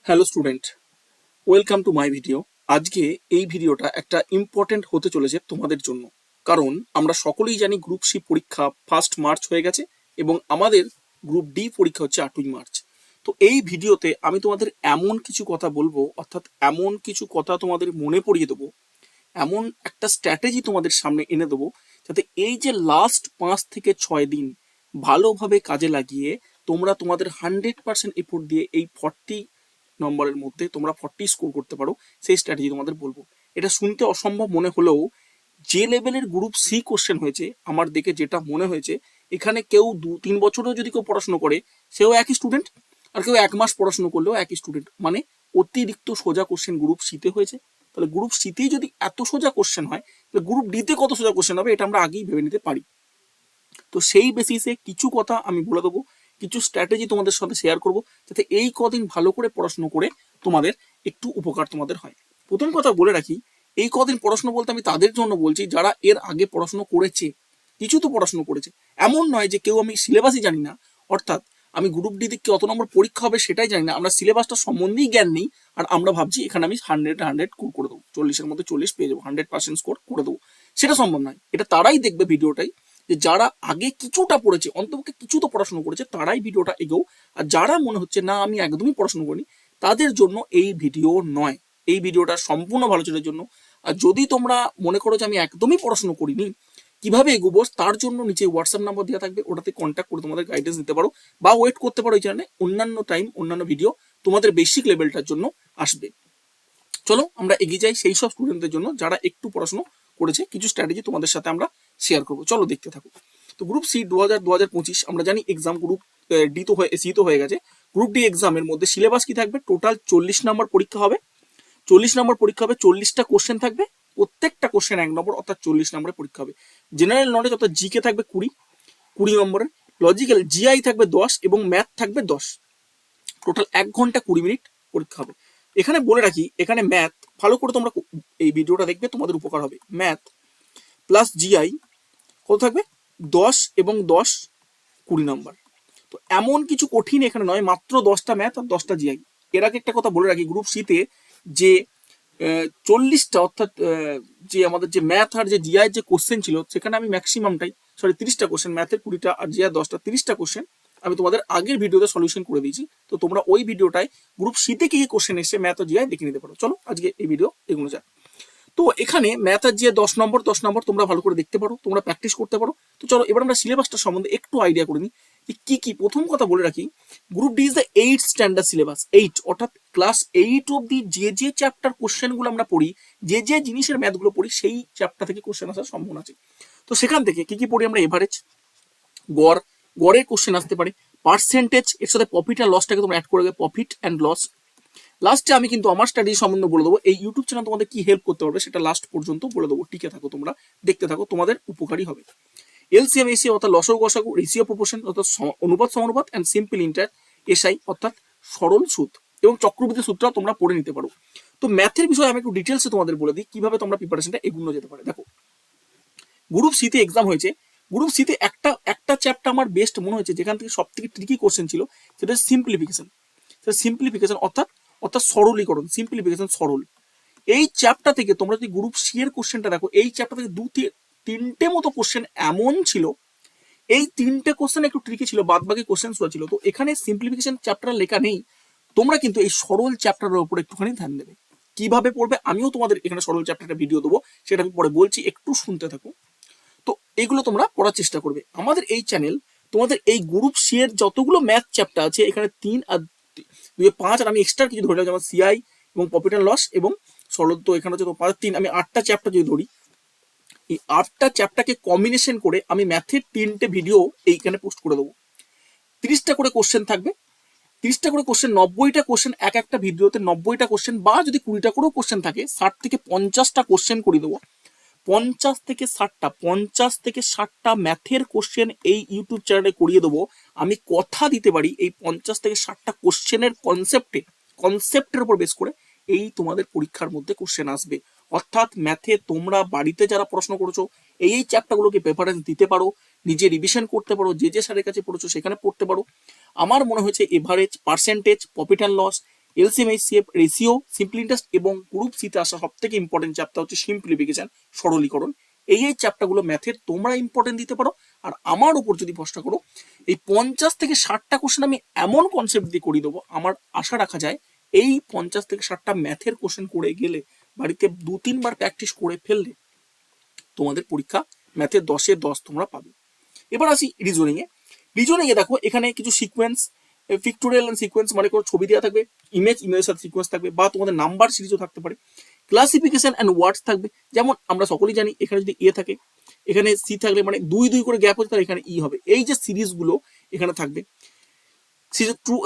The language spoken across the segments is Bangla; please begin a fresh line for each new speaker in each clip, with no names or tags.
Hello student, welcome to my video. আজকে এই ভিডিওটা একটা ইম্পর্টেন্ট হতে চলেছে তোমাদের জন্য, কারণ আমরা সকলেই জানি গ্রুপ সি পরীক্ষা 1 মার্চ হয়ে গেছে এবং আমাদের গ্রুপ ডি পরীক্ষা হচ্ছে 8 মার্চ। তো এই ভিডিওতে আমি তোমাদের এমন কিছু কথা বলবো, অর্থাৎ এমন কিছু কথা তোমাদের মনে পড়িয়ে দেবো, এমন একটা স্ট্র্যাটেজি তোমাদের সামনে এনে দেবো, যাতে এই যে লাস্ট 5 থেকে 6 দিন ভালোভাবে কাজে লাগিয়ে তোমরা তোমাদের 100% এফোর্ট দিয়ে এই 40 নম্বরের মধ্যে তোমরা 40 স্কোর করতে পারো। সেই স্ট্র্যাটেজি তোমাদের বলবো। এটা শুনতে অসম্ভব মনে হলেও যে লেভেলের গ্রুপ সি কোশ্চেন হয়েছে, আমার দেখে যেটা মনে হয়েছে, এখানে কেউ 2-3 বছরও যদি কেউ পড়াশোনা করে সেও একই স্টুডেন্ট, আর কেউ 1 মাস পড়াশোনা করলেও একই স্টুডেন্ট। মানে অতিরিক্ত সোজা কোশ্চেন গ্রুপ সিতে হয়েছে। তাহলে গ্রুপ সিতেই যদি এত সোজা কোশ্চেন হয়, তাহলে গ্রুপ ডিতে কত সোজা কোশ্চেন হবে এটা আমরা আগেই ভেবে নিতে পারি। তো সেই বেসিসে কিছু কথা আমি বলে দেবো, কিছু স্ট্র্যাটেজি তোমাদের সাথে শেয়ার করব, যাতে এই কদিন ভালো করে পড়াশোনা করে তোমাদের একটু উপকার তোমাদের হয়। প্রথম কথা বলে রাখি, এই কদিন পড়াশোনা বলতে আমি তাদের জন্য বলছি যারা এর আগে পড়াশোনা করেছে, কিছু তো পড়াশোনা করেছে। এমন নয় যে কেউ আমি সিলেবাসই জানি না, অর্থাৎ আমি গ্রুপ ডিতে কত নম্বর পরীক্ষা হবে সেটাই জানি না, আমরা সিলেবাসটা সম্বন্ধেই জ্ঞান নেই, আর আমরা ভাবছি এখানে আমি 100 স্কোর করে দেবো, 40-এর মধ্যে 40 পেয়ে যাবো, 100% স্কোর করে দেবো। সেটা সম্ভব নয়। এটা তারাই দেখবে ভিডিওটাই যে যারা আগে কিছুটা পড়েছে, অন্তপক্ষে কিছু তো পড়াশোনা করেছে, তারাই ভিডিওটা এগোও। আর যারা মনে হচ্ছে না আমি একদমই পড়াশোনা করিনি, তাদের জন্য এই ভিডিও নয়। এই ভিডিওটা সম্পূর্ণ ভালো ছেলের জন্য। আর যদি তোমরা মনে করো যে আমি একদমই পড়াশোনা করিনি, কিভাবে এগোবো তার জন্য নিচে হোয়াটসঅ্যাপ নাম্বার দেওয়া থাকবে, ওটাতে কন্ট্যাক্ট করে তোমাদের গাইডেন্স নিতে পারো, বা ওয়েট করতে পারো এই চ্যানেলে অন্যান্য টাইম অন্যান্য ভিডিও তোমাদের বেসিক লেভেলটার জন্য আসবে। চলো আমরা এগিয়ে যাই সেই সব স্টুডেন্টদের জন্য যারা একটু পড়াশোনা করেছে। কিছু স্ট্র্যাটেজি তোমাদের সাথে আমরা শেয়ার করবো, চলো দেখতে থাকো। তো গ্রুপ সি 2025 আমরা জানি এক্সাম, গ্রুপ ডি তো সি তো হয়ে গেছে। গ্রুপ ডি এক্সামের মধ্যে সিলেবাস কি থাকবে? টোটাল 40 নম্বর পরীক্ষা হবে। 40 নম্বর পরীক্ষা হবে, 40টা কোশ্চেন থাকবে, প্রত্যেকটা কোশ্চেন 1 নম্বর, অর্থাৎ 40 নম্বরের পরীক্ষা হবে। জেনারেল নলেজ অর্থাৎ জিকে থাকবে 20 নম্বরের, লজিক্যাল জিআই থাকবে 10 এবং ম্যাথ থাকবে 10। টোটাল 1 ঘন্টা 20 মিনিট পরীক্ষা হবে। এখানে বলে রাখি, এখানে ম্যাথ ভালো করে তোমরা এই ভিডিওটা দেখবে, তোমাদের উপকার হবে। ম্যাথ প্লাস জিআই কত থাকবে? 10 এবং 10 20 নম্বর। তো এমন কিছু কঠিন এখানে নয়, মাত্র 10টা ম্যাথ আর 10টা জিআই। এর আগে একটা কথা বলে রাখি, গ্রুপ সিতে যে 40টা অর্থাৎ যে আমাদের যে ম্যাথ আর যে জিআই যে কোশ্চেন ছিল, সেখানে আমি ম্যাক্সিমামটাই 30টা কোশ্চেন, ম্যাথের 20টা আর জিআই 10টা, 30টা কোশ্চেন আমি তোমাদের আগের ভিডিওতে সলিউশন করে দিয়েছি। তো তোমরা ওই ভিডিওটায় গ্রুপ সিতে কি কি কোশ্চেন এসছে ম্যাথ ও জিআই দেখে নিতে পারো। চলো আজকে এই ভিডিও এগুলো যাক। তো এখানে ম্যাথ আর যে 10 নম্বর তোমরা ভালো করে দেখতে পারো, তোমরা প্র্যাকটিস করতে পারো। তো চলো এবার আমরা সিলেবাসটা সম্বন্ধে একটু আইডিয়া করে নিই কি কি। প্রথম কথা বলে রাখি, group D is the 8th standard syllabus. 8 অর্থাৎ ক্লাস 8 অব্দি যে চ্যাপ্টার কোশ্চেনগুলো আমরা পড়ি, যে জিনিসের ম্যাথগুলো পড়ি, সেই চ্যাপ্টার থেকে কোশ্চেন আসার সম্ভাবনা আছে। তো সেখান থেকে কি কি পড়ি আমরা? এভারেজ, গড়, গড়ের কোশ্চেন আসতে পারে, পার্সেন্টেজ, এর সাথে প্রফিট অ্যান্ড লসটাকে তোমরা অ্যাড করে দেবে, প্রফিট অ্যান্ড লস। লাস্টে আমি কিন্তু আমার স্টাডি সম্বন্ধে বলে দেবো, এই ইউটিউব চ্যানেল তোমাদের কি হেল্প করতে পারবে সেটা লাস্ট পর্যন্ত বলে দেবো। টিকে থাকো, তোমরা দেখতে থাকো, তোমাদের উপকারী হবে। এলসিএম এসি অর্থাৎ লসগু গসাগু, রেশিও প্রপোর্শন অর্থাৎ অনুপাত সমানুপাত, এন্ড সিম্পল ইন্টার এসআই অর্থাৎ সরল সুদ, এবং চক্রবৃদ্ধি সূত্রটা তোমরা পড়ে নিতে পারো। তো ম্যাথের বিষয়ে আমি একটু ডিটেলসে তোমাদের বলে দিই কিভাবে তোমরা প্রিপারেশনটা এগুলো যেতে পারে। দেখো, গ্রুপ সিতে এক্সাম হয়েছে, গ্রুপ সিতে একটা চ্যাপ্টার আমার বেস্ট মনে হয়েছে, যেখান থেকে সব থেকে ট্রিকি কোশ্চেন ছিল, সেটা সিম্পলিফিকেশন। সিম্পলিফিকেশন অর্থাৎ সরলীকরণ, সিম্পলিফিকেশন সরল। এই চ্যাপ্টার থেকে তোমরা যদি গ্রুপ সি এর কোশ্চেনটা দেখো, এই চ্যাপ্টার থেকে 2-3টে মতো কোশ্চেন এমন ছিল, এই 3টে কোশ্চেন একটু ট্রিকি ছিল, বাদ বাকি কোশ্চেন ছিল। তো এখানে সিম্পলিফিকেশন চ্যাপ্টার লেখা নেই, তোমরা কিন্তু এই সরল চ্যাপ্টারের উপর একটুখানি ধ্যান দেবে। কিভাবে পড়বে আমিও তোমাদের এখানে সরল চ্যাপ্টারটা ভিডিও দেবো, সেটা আমি পরে বলছি, একটু শুনতে থাকো। তো এইগুলো তোমরা পড়ার চেষ্টা করবে। আমাদের এই চ্যানেল তোমাদের এই গ্রুপ সি এর যতগুলো ম্যাথ চ্যাপ্টার আছে, এখানে 3 আর 2-5, আর আমি এক্সট্রা কিছু ধরে যেমন সিআই এবং প্রফিট অ্যান্ড লস এবং সরল, তো এখানে হচ্ছে 5-3, আমি 8টা চ্যাপ্টার যদি ধরি, এই 8টা চ্যাপ্টারকে কম্বিনেশন করে আমি ম্যাথের 3টে ভিডিও এইখানে পোস্ট করে দেবো। 30টা করে কোশ্চেন থাকবে, 30টা করে কোশ্চেন, 90টা কোশ্চেন এক একটা ভিডিওতে, 90টা কোশ্চেন, বা যদি 20টা করেও কোশ্চেন থাকে, 60 থেকে 50টা কোশ্চেন করে দেবো। 50 থেকে 60টা ম্যাথের কোশ্চেন এই ইউটিউব চ্যানেলে করিয়ে দেবো। আমি কথা দিতে পারি, এই 50 থেকে 60টা কোশ্চেনের কনসেপ্টের উপর বেস করে এই তোমাদের পরীক্ষার মধ্যে কোশ্চেন আসবে। অর্থাৎ ম্যাথে তোমরা বাড়িতে যারা পড়াশোনা করেছো, এই চ্যাপ্টারগুলোকে প্রেফারেন্স দিতে পারো, নিজে রিভিশন করতে পারো, যে স্যারের কাছে পড়েছো সেখানে পড়তে পারো। আমার মনে হয়েছে average, percentage, profit and loss, LCM HCF, ratio, simple interest এবং গ্রুপ সিতে আসা সব থেকে ইম্পর্টেন্ট চ্যাপ্টার হচ্ছে সিম্পলিফিকেশন, সরলীকরণ। এই চ্যাপ্টারগুলো ম্যাথের তোমরা ইম্পর্টেন্ট দিতে পারো। আর আমার উপর যদি ভরসা করো, এই 50 থেকে 60টা কোশ্চেন আমি এমন কনসেপ্ট দিয়ে করিয়ে দেবো, আমার আশা রাখা যায় এই 50 থেকে 60টা ম্যাথের কোশ্চেন করে গেলে, বাড়িতে 2-3 বার প্র্যাকটিস করে ফেললে তোমাদের পরীক্ষা ম্যাথের 10-এ 10 তোমরা পাবে। এবার আসি রিজনিংয়ে দেখো এখানে কিছু সিকোয়েন্স, পিক্টোরিয়াল এন্ড সিকোয়েন্স মানে কোনো ছবি দেওয়া থাকবে, ইমেজের সাথে সিকোয়েন্স থাকবে, বা তোমাদের নাম্বার সিরিজও থাকতে পারে। ক্লাসিফিকেশন অ্যান্ড ওয়ার্ডস থাকবে, যেমন আমরা সকলেই জানি এখানে যদি এ থাকে, এখানে সি থাকলে মানে 2 করে গ্যাপ হচ্ছে, তাহলে এখানে ই হবে। এই যে সিরিজগুলো এখানে থাকবে, ট্রু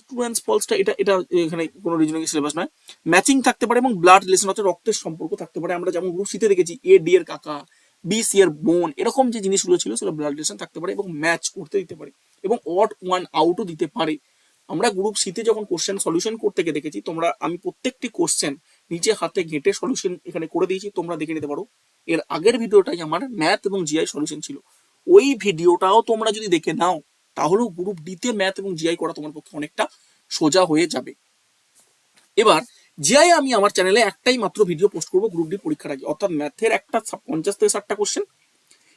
ট্রু অ্যান্ড ফলসটা এটা এটা এখানে কোনো রিজনিং সিলেবাস নয়। ম্যাচিং থাকতে পারে এবং ব্লাড রিলেশন হচ্ছে রক্তের সম্পর্ক থাকতে পারে। আমরা যেমন গ্রুপ সিতে দেখেছি এ ডি এর কাকা, বি সি এর বোন, এরকম যে জিনিসগুলো ছিল সেগুলো ব্লাড রিলেশন থাকতে পারে এবং ম্যাচ করতে দিতে পারে এবং অড ওয়ান আউটও দিতে পারে। আমরা গ্রুপ সিতে যখন কোশ্চেন সলিউশন করতে গিয়ে দেখেছি, আমি প্রত্যেকটি কোশ্চেন নিজে হাতে ঘেঁটে সলিউশন এখানে করে দিয়েছি, তোমরা দেখে নিতে পারো। এর আগের ভিডিওটাই আমার ম্যাথ এবং জিআই সলিউশন ছিল, ওই ভিডিওটাও তোমরা যদি দেখে নাও তাহলেও গ্রুপ ডিতে ম্যাথ এবং জিআই করা তোমার পক্ষে অনেকটা সোজা হয়ে যাবে। এবার জিআই আমি আমার চ্যানেলে একটাই মাত্র ভিডিও পোস্ট করবো গ্রুপ ডি পরীক্ষার আগে, অর্থাৎ ম্যাথের একটা 50 থেকে 60টা কোশ্চেন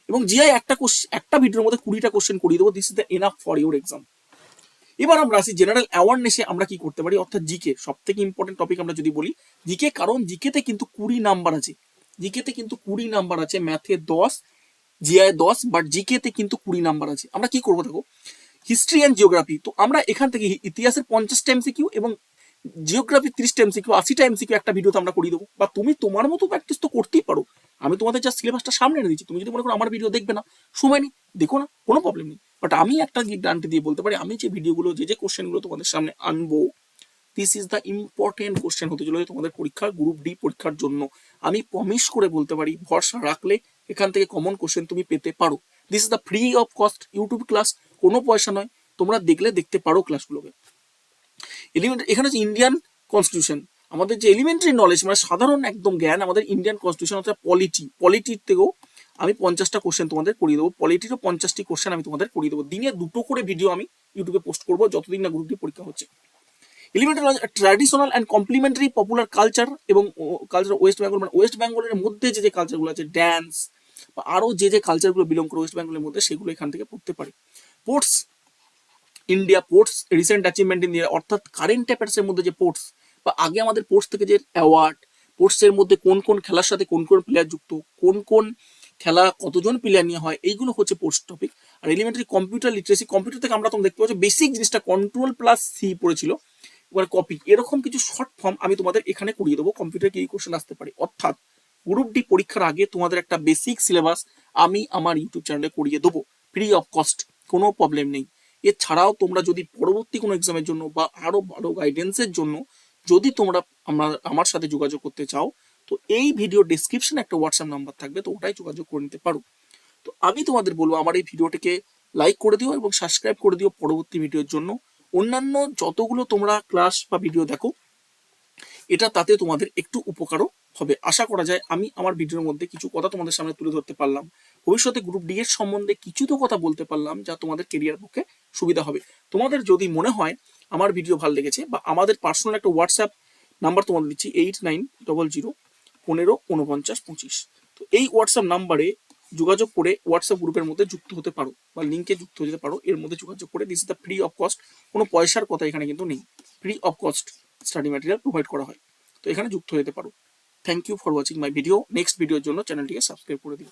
এবং জিআই একটা ভিডিওর মধ্যে 20টা কোশ্চেন করিয়ে দেবো। This is the enough for your exam. এবার আমরা আসি জেনারেল অ্যাওয়ারনেসে আমরা কি করতে পারি, অর্থাৎ জিকে সব থেকে ইম্পর্টেন্ট টপিক আমরা যদি বলি জিকে, কারণ জিকেতে কিন্তু 20 নাম্বার আছে, জিকেতে কিন্তু 20 নাম্বার আছে, ম্যাথে 10, জিআই 10, বাট জিকেতে কিন্তু 20 নাম্বার আছে। আমরা কি করবো দেখো, হিস্ট্রি অ্যান্ড জিওগ্রাফি, তো আমরা এখান থেকে ইতিহাসের 50টা এমসিকিউ এবং জিওগ্রাফি 30টা এমসিকিউ, 80টা এমসিকিউ একটা ভিডিওতে আমরা করিয়ে দেবো। বা তুমি তোমার মতো প্র্যাকটিস তো করতেই পারো, আমি তোমাদের যা সিলেবাসটা সামনে এনে দিচ্ছি, তুমি যদি মনে করো আমার ভিডিও দেখবে না, সময় নেই, দেখো না, কোনো প্রবলেম নেই, বাট আমি একটা গ্যারান্টি দিয়ে বলতে পারি, আমি যে ভিডিওগুলো যে কোশ্চেনগুলো তোমাদের সামনে আনবো, this is the important question হতে চলেছে তোমাদের পরীক্ষা, গ্রুপ ডি পরীক্ষার জন্য। আমি প্রমিস করে বলতে পারি, ভরসা রাখলে এখান থেকে কমন কোশ্চেন তুমি পেতে পারো। This is the free of cost YouTube class, কোনো পয়সা নয়, তোমরা দেখতে পারো ক্লাসগুলোকে। এখানে হচ্ছে ইন্ডিয়ান কনস্টিটিউশন, আমাদের যে এলিমেন্টারি নলেজ মানে সাধারণ একদম জ্ঞান, আমাদের ইন্ডিয়ান কনস্টিটিউশন অর্থাৎ পলিটির থেকেও আমি 50টা কোশ্চেন তোমাদের করিয়ে দেবো, পলিটিরও 50টি কোশ্চেন আমি তোমাদের করিয়ে দেবো। দিনে 2টো করে ভিডিও আমি ইউটিউবে পোস্ট করবো যতদিন না গ্রুপ ডি পরীক্ষা হচ্ছে। Elementary knowledge, traditional and complimentary popular culture এবং কালচার ওয়েস্ট বেঙ্গল, মানে ওয়েস্ট বেঙ্গলের মধ্যে যে কালচারগুলো আছে, ড্যান্স বা আরও যে কালচারগুলো বিলং করে ওয়েস্ট বেঙ্গলের মধ্যে, সেগুলো এখান থেকে পড়তে পারি। Ports India, ports recent achievement India, অর্থাৎ কারেন্ট অ্যাফেয়ার্সের মধ্যে যে পোর্টস বা আগে আমাদের পোর্টস থেকে যে অ্যাওয়ার্ড, পোর্টসের মধ্যে কোন কোন খেলার সাথে কোন কোন প্লেয়ার যুক্ত, কোন কোন খেলা কতজন প্লেয়ার নিয়ে হয়, এইগুলো হচ্ছে পোর্টস টপিক। আর এলিমেন্টারি কম্পিউটার লিটারেসি, কম্পিউটার থেকে আমরা তখন দেখতে পাচ্ছি বেসিক জিনিসটা কন্ট্রোল+C পড়েছিল, এবার কপি, এরকম কিছু শর্ট ফর্ম আমি তোমাদের এখানে করিয়ে দেবো। কম্পিউটার কি এই কোশ্চেন আসতে পারে, অর্থাৎ গ্রুপ ডি পরীক্ষার আগে তোমাদের একটা বেসিক সিলেবাস আমি আমার ইউটিউব চ্যানেলে করিয়ে দেবো, ফ্রি অফ কস্ট, কোনো প্রবলেম নেই। এছাড়াও তোমরা যদি পরবর্তী কোনো এক্সামের জন্য বা আরো ভালো গাইডেন্সের জন্য যদি তোমরা আমার সাথে যোগাযোগ করতে চাও, তো এই ভিডিও ডেসক্রিপশনে একটা হোয়াটসঅ্যাপ নাম্বার থাকবে, তো ওটাই যোগাযোগ করে নিতে পারো। তো আমি তোমাদের বলবো আমার এই ভিডিওটিকে লাইক করে দিও এবং সাবস্ক্রাইব করে দিও পরবর্তী ভিডিওর জন্য। অন্যান্য যতগুলো তোমরা ক্লাস বা ভিডিও দেখো, এটা তাতে তোমাদের একটু উপকারও হবে। আশা করা যায় আমি আমার ভিডিওর মধ্যে কিছু কথা তোমাদের সামনে তুলে ধরতে পারলাম, ভবিষ্যতে গ্রুপ ডি এর সম্বন্ধে কিছু তো কথা বলতে পারলাম যা তোমাদের কেরিয়ার পক্ষে সুবিধা হবে। তোমাদের যদি মনে হয় আমার ভিডিও ভালো লেগেছে, বা আমাদের পার্সোনাল একটা হোয়াটসঅ্যাপ নাম্বার তোমাদের দিচ্ছি 8900154925, তো এই হোয়াটসঅ্যাপ নাম্বারে যোগাযোগ করে হোয়াটসঅ্যাপ গ্রুপের মধ্যে যুক্ত হতে পারো বা লিঙ্কে যুক্ত হতে পারো, এর মধ্যে যোগাযোগ করে। This is the free of cost, কোনো পয়সার কথা এখানে কিন্তু নেই, free of cost study material provide করা হয়, তো এখানে যুক্ত হতে পারো। Thank you for watching my video. Next ভিডিওর জন্য চ্যানেলটিকে সাবস্ক্রাইব করে দিও।